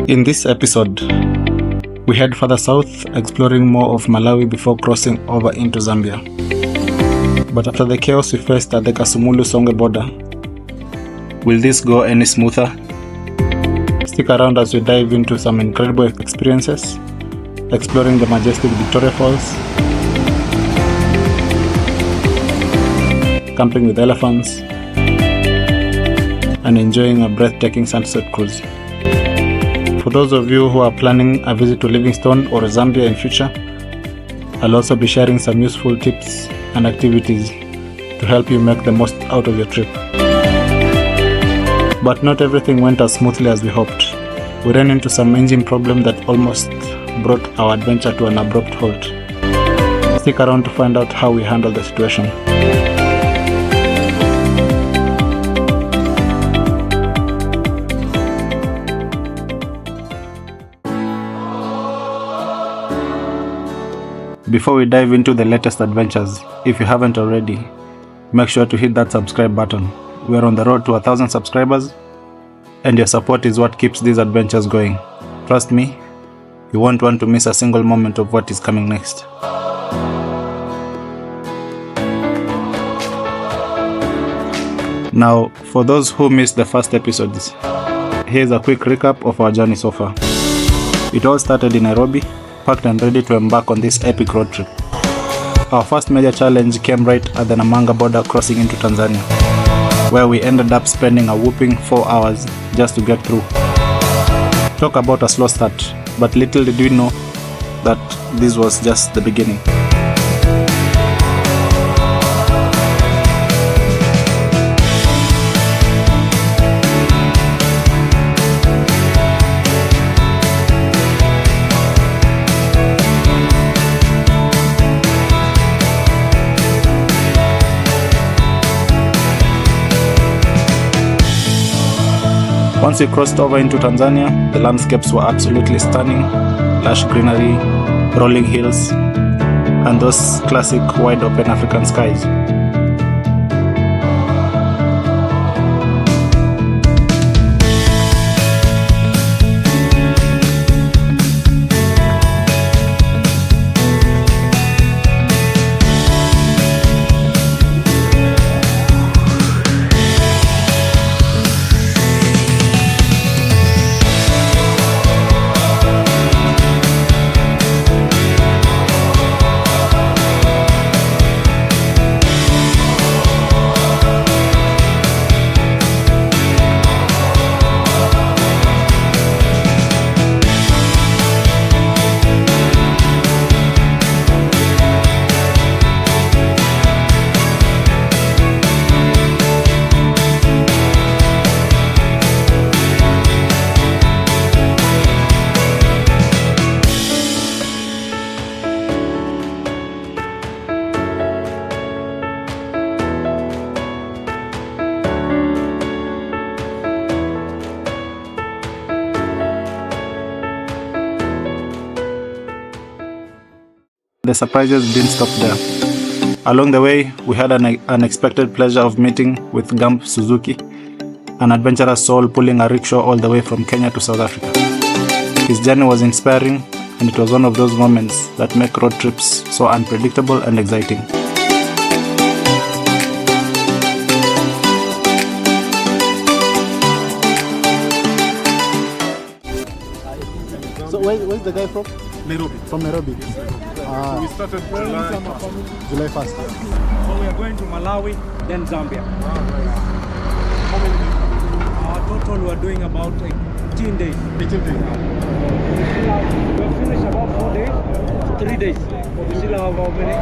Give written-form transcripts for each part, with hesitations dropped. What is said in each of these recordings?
In this episode, we head further south, exploring more of Malawi before crossing over into Zambia. But after the chaos we faced at the Kasumulu-Songwe border, will this go any smoother? Stick around as we dive into some incredible experiences, exploring the majestic Victoria Falls, camping with elephants, and enjoying a breathtaking sunset cruise. For those of you who are planning a visit to Livingstone or Zambia in future, I'll also be sharing some useful tips and activities to help you make the most out of your trip. But not everything went as smoothly as we hoped. We ran into some engine problem that almost brought our adventure to an abrupt halt. Stick around to find out how we handled the situation. Before we dive into the latest adventures, if you haven't already, make sure to hit that subscribe button. We are on the road to 1,000 subscribers, and your support is what keeps these adventures going. Trust me, you won't want to miss a single moment of what is coming next. Now, for those who missed the first episodes, here's a quick recap of our journey so far. It all started in Nairobi, packed and ready to embark on this epic road trip. Our first major challenge came right at the Namanga border crossing into Tanzania, where we ended up spending a whopping 4 hours just to get through. Talk about a slow start, but little did we know that this was just the beginning. Once we crossed over into Tanzania, the landscapes were absolutely stunning. Lush greenery, rolling hills, and those classic wide open African skies. The surprises didn't stop there. Along the way, we had an unexpected pleasure of meeting with Gamp Suzuki, an adventurous soul pulling a rickshaw all the way from Kenya to South Africa. His journey was inspiring, and it was one of those moments that make road trips so unpredictable and exciting. So where's the guy from? Nairobi. From Nairobi. So we started July 1st. So we are going to Malawi, then Zambia. How many days? Our total we are doing about 18 days. 18 days. We have finished about 4 days, 3 days. We still have how many?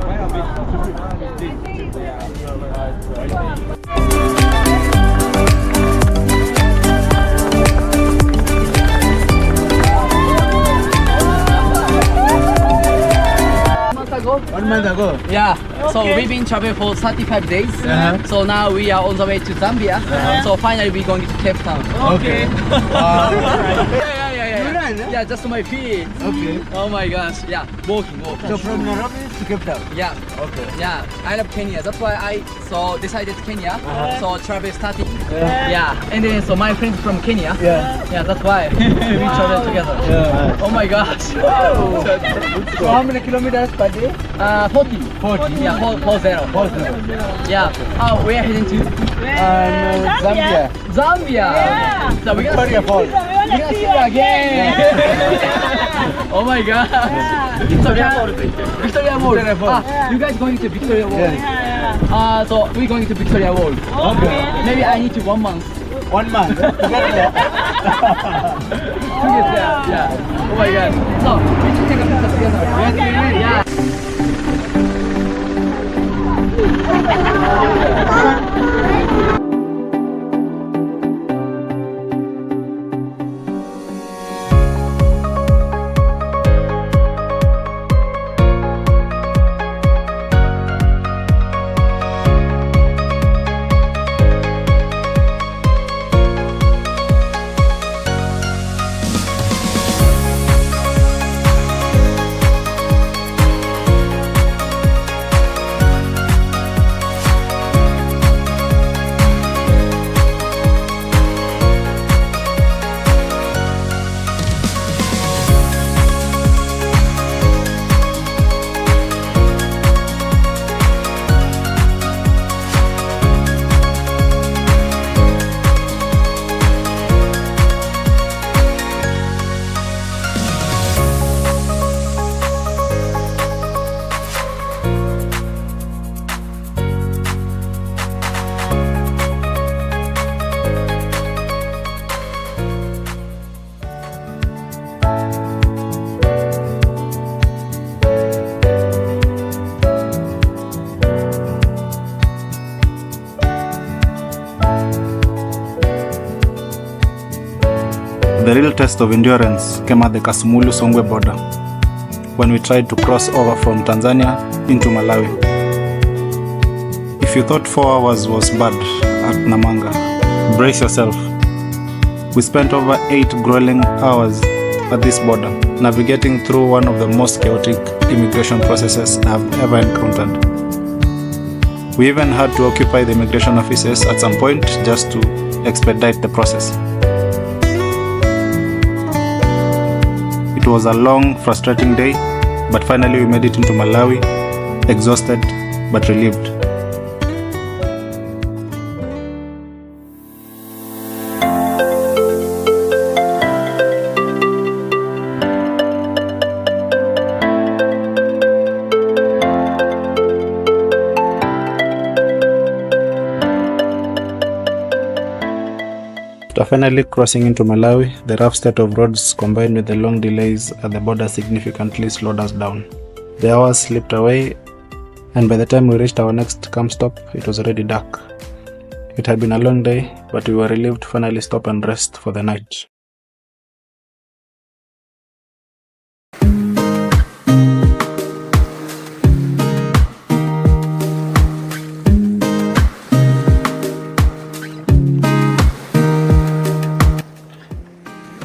Quite a bit. 15. ago. 1 month ago? Yeah. Okay. So we've been traveling for 35 days. So now we are on the way to Zambia. So finally we're going to Cape Town. Okay. Yeah. run? Yeah, just my feet. Okay. Oh my gosh. Yeah, walking. So from Nairobi to Cape Town? Yeah. Okay. Yeah, I love Kenya. That's why I decided Kenya. So travel starting. Yeah. And then so my friends from Kenya. Yeah. Yeah, that's why we travel together. Yeah. Oh my gosh. So how many kilometers per day? 40. 40. Yeah, 40. Yeah. Oh, we are heading to Zambia. Zambia. So we're gonna Victoria Falls. we're gonna see you again. Oh my god. Victoria Falls. Victoria Falls. Victoria Falls. You guys going to Victoria Falls? Yeah. So we're going to Victoria Falls. Okay. Maybe I need to 1 month. 1 month. To get there. To get there. Yeah. Oh my god. So we should take a picture together. Yeah. The real test of endurance came at the Kasumulu-Songwe border, when we tried to cross over from Tanzania into Malawi. If you thought 4 hours was bad at Namanga, brace yourself. We spent over 8 grueling hours at this border, navigating through one of the most chaotic immigration processes I have ever encountered. We even had to occupy the immigration offices at some point just to expedite the process. It was a long, frustrating day, but finally we made it into Malawi, exhausted but relieved. After finally crossing into Malawi, the rough state of roads combined with the long delays at the border significantly slowed us down. The hours slipped away, and by the time we reached our next camp stop, it was already dark. It had been a long day, but we were relieved to finally stop and rest for the night.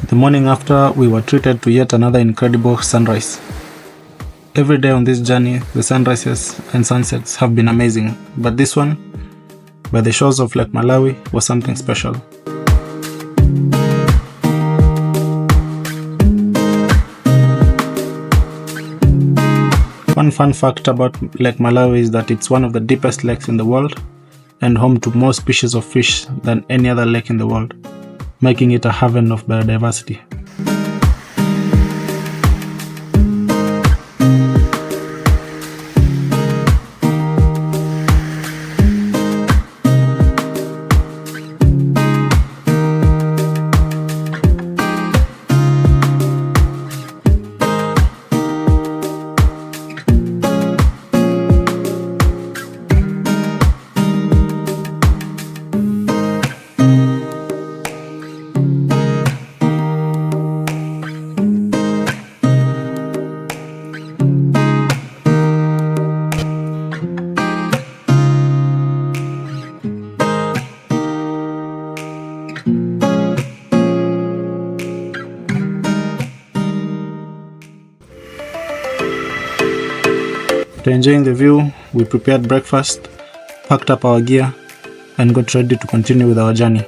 The morning after, we were treated to yet another incredible sunrise. Every day on this journey, the sunrises and sunsets have been amazing, but this one, by the shores of Lake Malawi, was something special. One fun fact about Lake Malawi is that it's one of the deepest lakes in the world and home to more species of fish than any other lake in the world, making it a haven of biodiversity. After enjoying the view, we prepared breakfast, packed up our gear, and got ready to continue with our journey.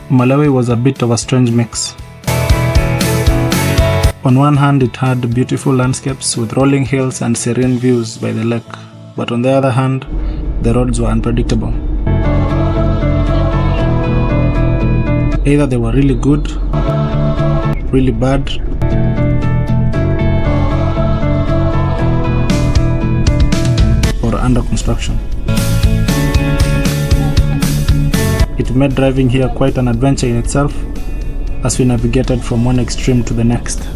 Malawi was a bit of a strange mix. On one hand, it had beautiful landscapes with rolling hills and serene views by the lake, but on the other hand, the roads were unpredictable. Either they were really good, really bad, or under construction. It made driving here quite an adventure in itself, as we navigated from one extreme to the next.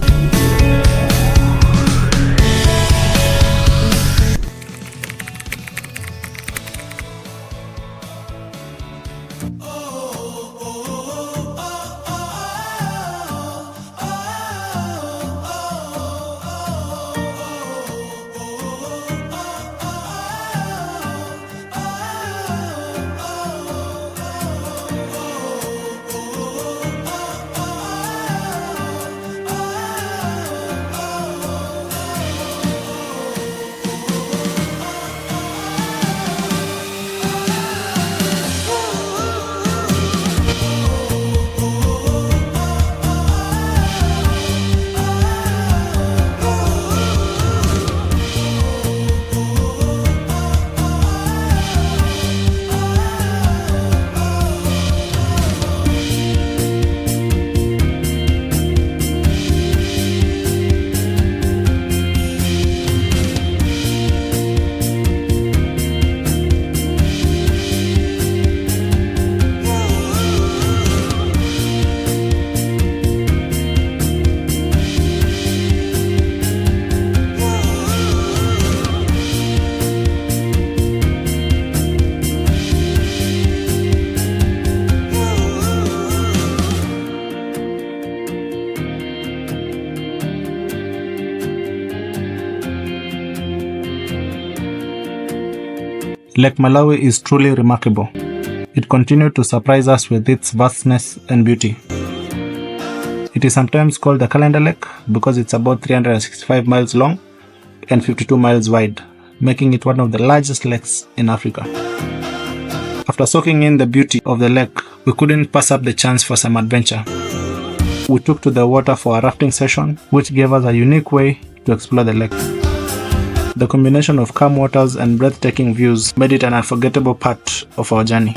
Lake Malawi is truly remarkable. It continued to surprise us with its vastness and beauty. It is sometimes called the Calendar Lake because it's about 365 miles long and 52 miles wide, making it one of the largest lakes in Africa. After soaking in the beauty of the lake, we couldn't pass up the chance for some adventure. We took to the water for a rafting session, which gave us a unique way to explore the lake. The combination of calm waters and breathtaking views made it an unforgettable part of our journey.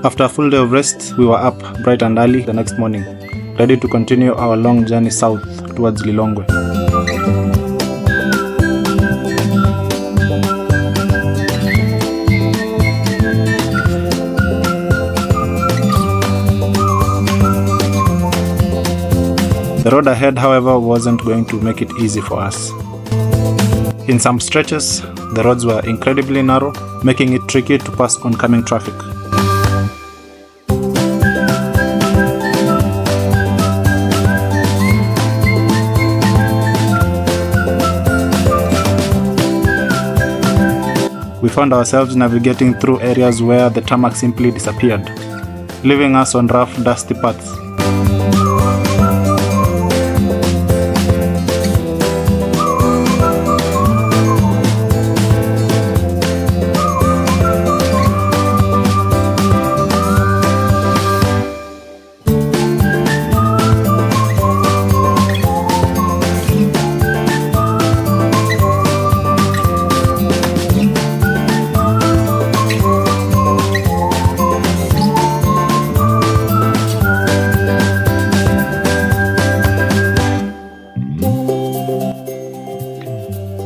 After a full day of rest, we were up bright and early the next morning, ready to continue our long journey south towards Lilongwe. The road ahead, however, wasn't going to make it easy for us. In some stretches, the roads were incredibly narrow, making it tricky to pass oncoming traffic. We found ourselves navigating through areas where the tarmac simply disappeared, leaving us on rough, dusty paths.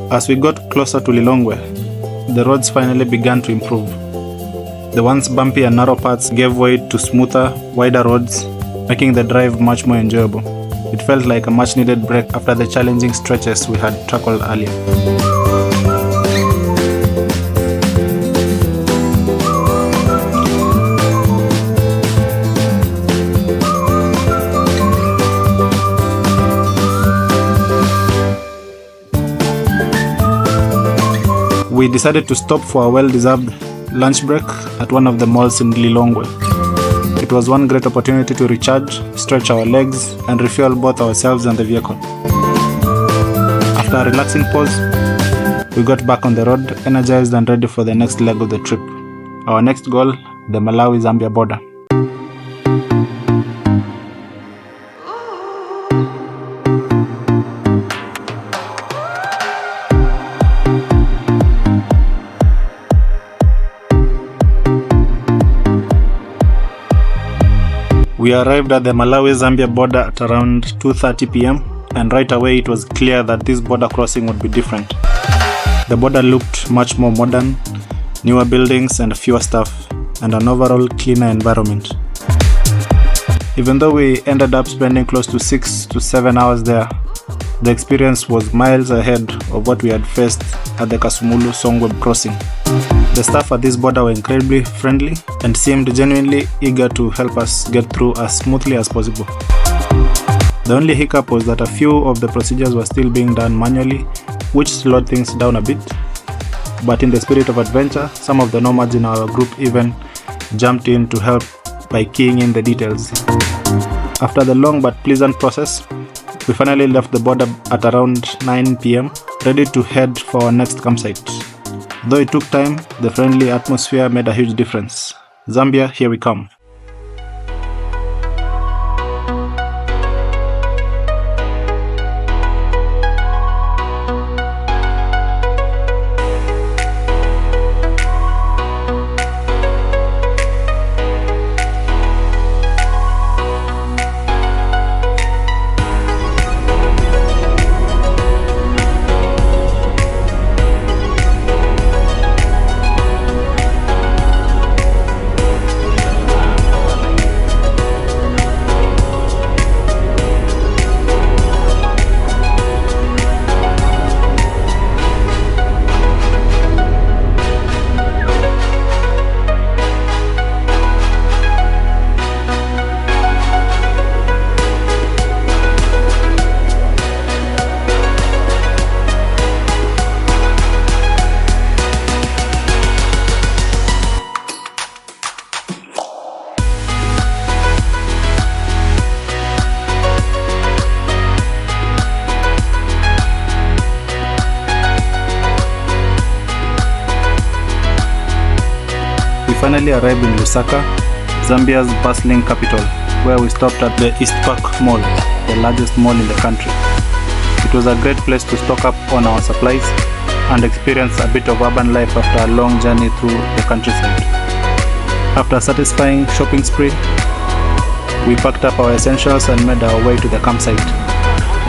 As we got closer to Lilongwe, the roads finally began to improve. The once bumpy and narrow paths gave way to smoother, wider roads, making the drive much more enjoyable. It felt like a much-needed break after the challenging stretches we had tackled earlier. We decided to stop for a well-deserved lunch break at one of the malls in Lilongwe. It was one great opportunity to recharge, stretch our legs, and refuel both ourselves and the vehicle. After a relaxing pause, we got back on the road, energized and ready for the next leg of the trip. Our next goal, the Malawi Zambia border. We arrived at the Malawi Zambia border at around 2:30 p.m. and right away it was clear that this border crossing would be different. The border looked much more modern, newer buildings and fewer staff, and an overall cleaner environment. Even though we ended up spending close to 6 to 7 hours there, the experience was miles ahead of what we had faced at the Kasumulu-Songwe crossing. The staff at this border were incredibly friendly and seemed genuinely eager to help us get through as smoothly as possible. The only hiccup was that a few of the procedures were still being done manually, which slowed things down a bit. But in the spirit of adventure, some of the nomads in our group even jumped in to help by keying in the details. After the long but pleasant process, we finally left the border at around 9 p.m, ready to head for our next campsite. Though it took time, the friendly atmosphere made a huge difference. Zambia, here we come. Finally arrived in Lusaka, Zambia's bustling capital, where we stopped at the East Park Mall, the largest mall in the country. It was a great place to stock up on our supplies and experience a bit of urban life after a long journey through the countryside. After a satisfying shopping spree, we packed up our essentials and made our way to the campsite,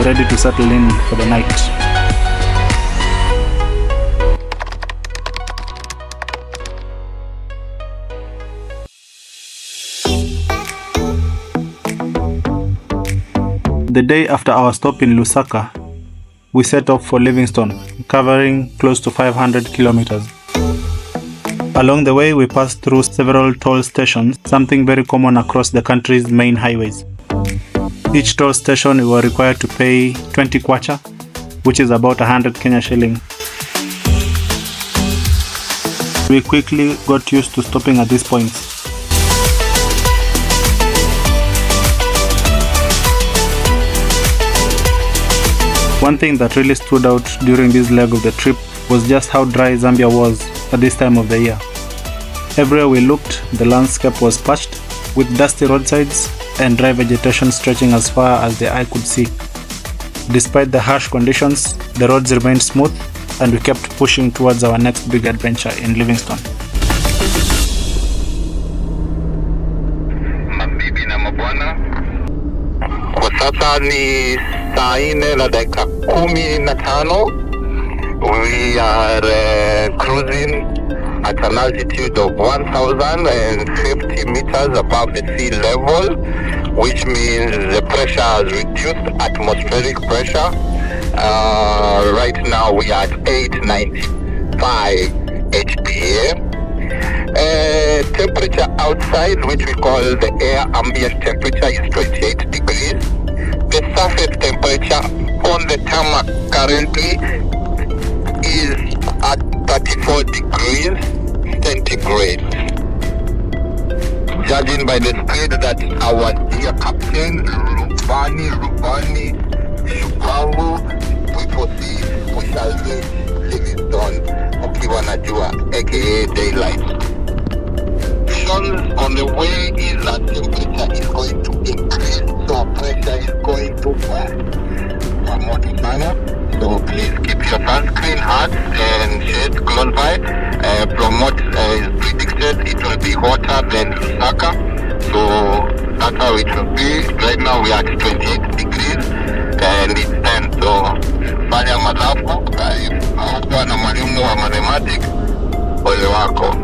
ready to settle in for the night. The day after our stop in Lusaka, we set off for Livingstone, covering close to 500 kilometers. Along the way, we passed through several toll stations, something very common across the country's main highways. Each toll station we were required to pay 20 kwacha, which is about 100 Kenya shilling. We quickly got used to stopping at these points. One thing that really stood out during this leg of the trip was just how dry Zambia was at this time of the year. Everywhere we looked, the landscape was parched, with dusty roadsides and dry vegetation stretching as far as the eye could see. Despite the harsh conditions, the roads remained smooth and we kept pushing towards our next big adventure in Livingstone. Mabibi na mabwana, kwa sasa ni saa 4 na dakika 15. We are cruising at an altitude of 1,050 meters above the sea level, which means the pressure has reduced, atmospheric pressure. Right now we are at 895 HPA. Temperature outside, which we call the air ambient temperature, is 28 degrees. The surface temperature on the tarmac currently is at 34 degrees centigrade. Judging by the speed that our dear captain Rubani Shukavu, we foresee we shall reach Livingstone ukiwa na jua, aka daylight. On the way is that temperature is going to increase, so pressure is going to promote manner. So please keep your sunscreen, hats and shades close by. Promote is predicted it will be hotter than Lusaka, so that's how it will be. Right now we are at 28 degrees and it's 10, so fanya madhafu haukuwa na mwalimu wa mathematics, ole wako.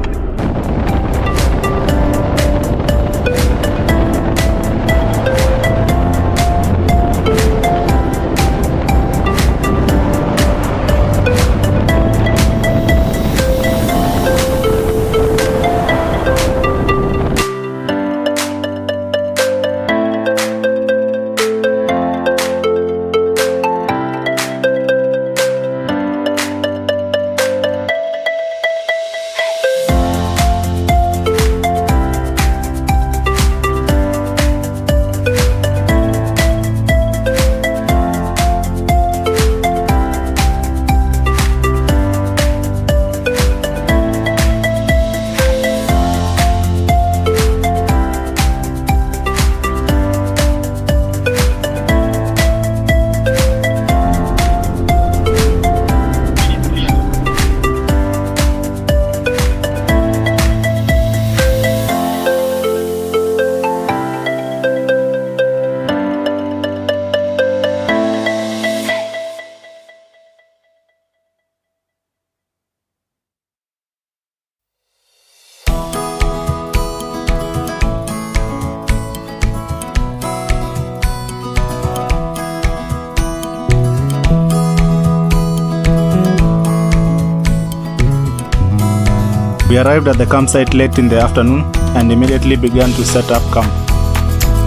We arrived at the campsite late in the afternoon and immediately began to set up camp.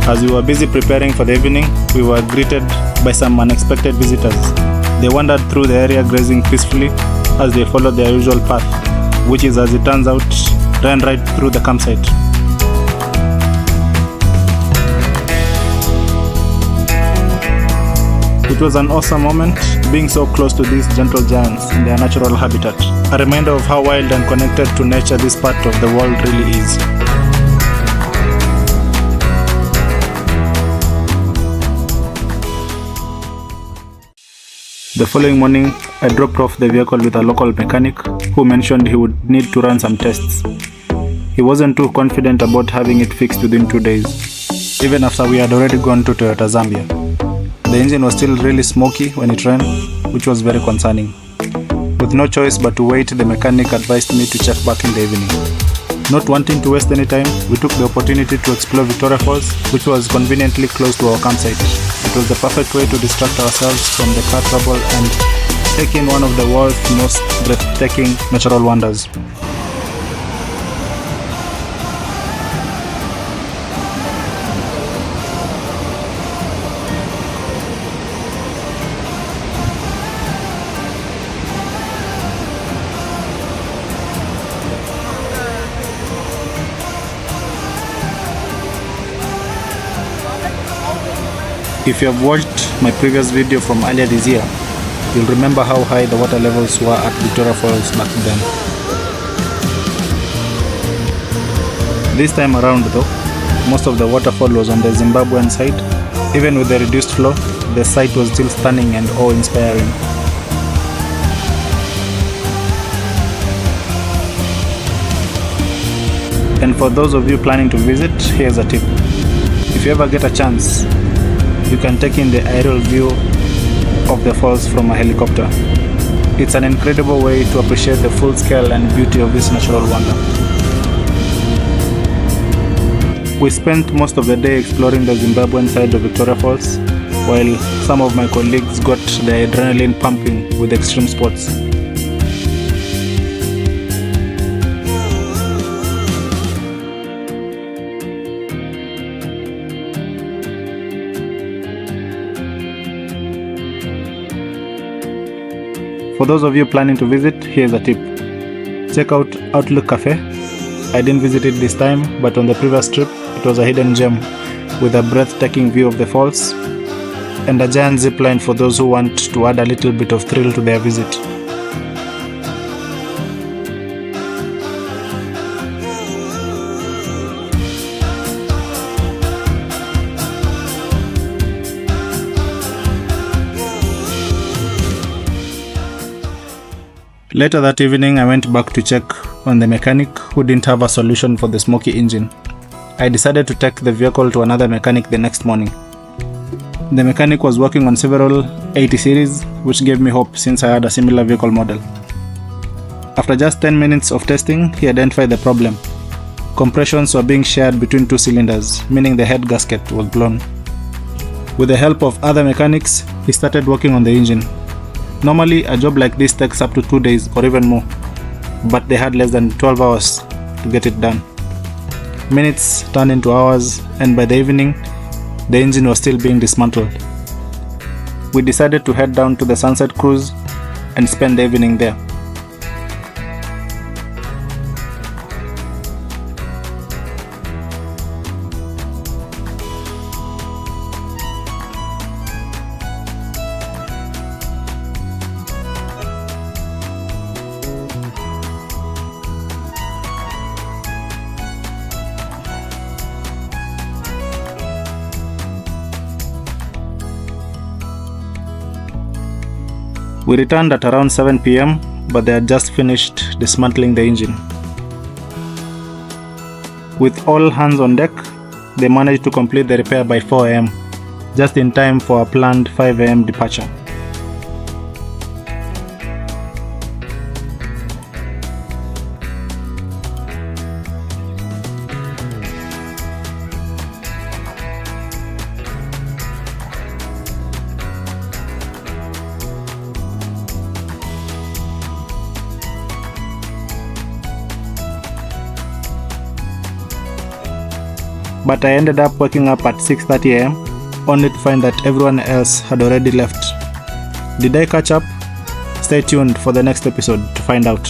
As we were busy preparing for the evening, we were greeted by some unexpected visitors. They wandered through the area grazing peacefully as they followed their usual path, which is, as it turns out, ran right through the campsite. It was an awesome moment, being so close to these gentle giants in their natural habitat. A reminder of how wild and connected to nature this part of the world really is. The following morning, I dropped off the vehicle with a local mechanic who mentioned he would need to run some tests. He wasn't too confident about having it fixed within 2 days, even after we had already gone to Toyota Zambia. The engine was still really smoky when it ran, which was very concerning. With no choice but to wait, the mechanic advised me to check back in the evening. Not wanting to waste any time, we took the opportunity to explore Victoria Falls, which was conveniently close to our campsite. It was the perfect way to distract ourselves from the car trouble and take in one of the world's most breathtaking natural wonders. If you have watched my previous video from earlier this year, you'll remember how high the water levels were at Victoria Falls back then. This time around though, most of the waterfall was on the Zimbabwean side. Even with the reduced flow, the sight was still stunning and awe-inspiring. And for those of you planning to visit, here's a tip. If you ever get a chance, you can take in the aerial view of the falls from a helicopter. It's an incredible way to appreciate the full scale and beauty of this natural wonder. We spent most of the day exploring the Zimbabwean side of Victoria Falls, while some of my colleagues got the adrenaline pumping with extreme sports. For those of you planning to visit, here's a tip. Check out Outlook Cafe. I didn't visit it this time, but on the previous trip, it was a hidden gem with a breathtaking view of the falls and a giant zip line for those who want to add a little bit of thrill to their visit. Later that evening, I went back to check on the mechanic who didn't have a solution for the smoky engine. I decided to take the vehicle to another mechanic the next morning. The mechanic was working on several 80 series, which gave me hope since I had a similar vehicle model. After just 10 minutes of testing, he identified the problem. Compressions were being shared between two cylinders, meaning the head gasket was blown. With the help of other mechanics, he started working on the engine. Normally, a job like this takes up to 2 days or even more, but they had less than 12 hours to get it done. Minutes turned into hours, and by the evening, the engine was still being dismantled. We decided to head down to the sunset cruise and spend the evening there. We returned at around 7 p.m, but they had just finished dismantling the engine. With all hands on deck, they managed to complete the repair by 4 a.m, just in time for a planned 5 a.m. departure. But I ended up waking up at 6:30 a.m, only to find that everyone else had already left. Did I catch up? Stay tuned for the next episode to find out.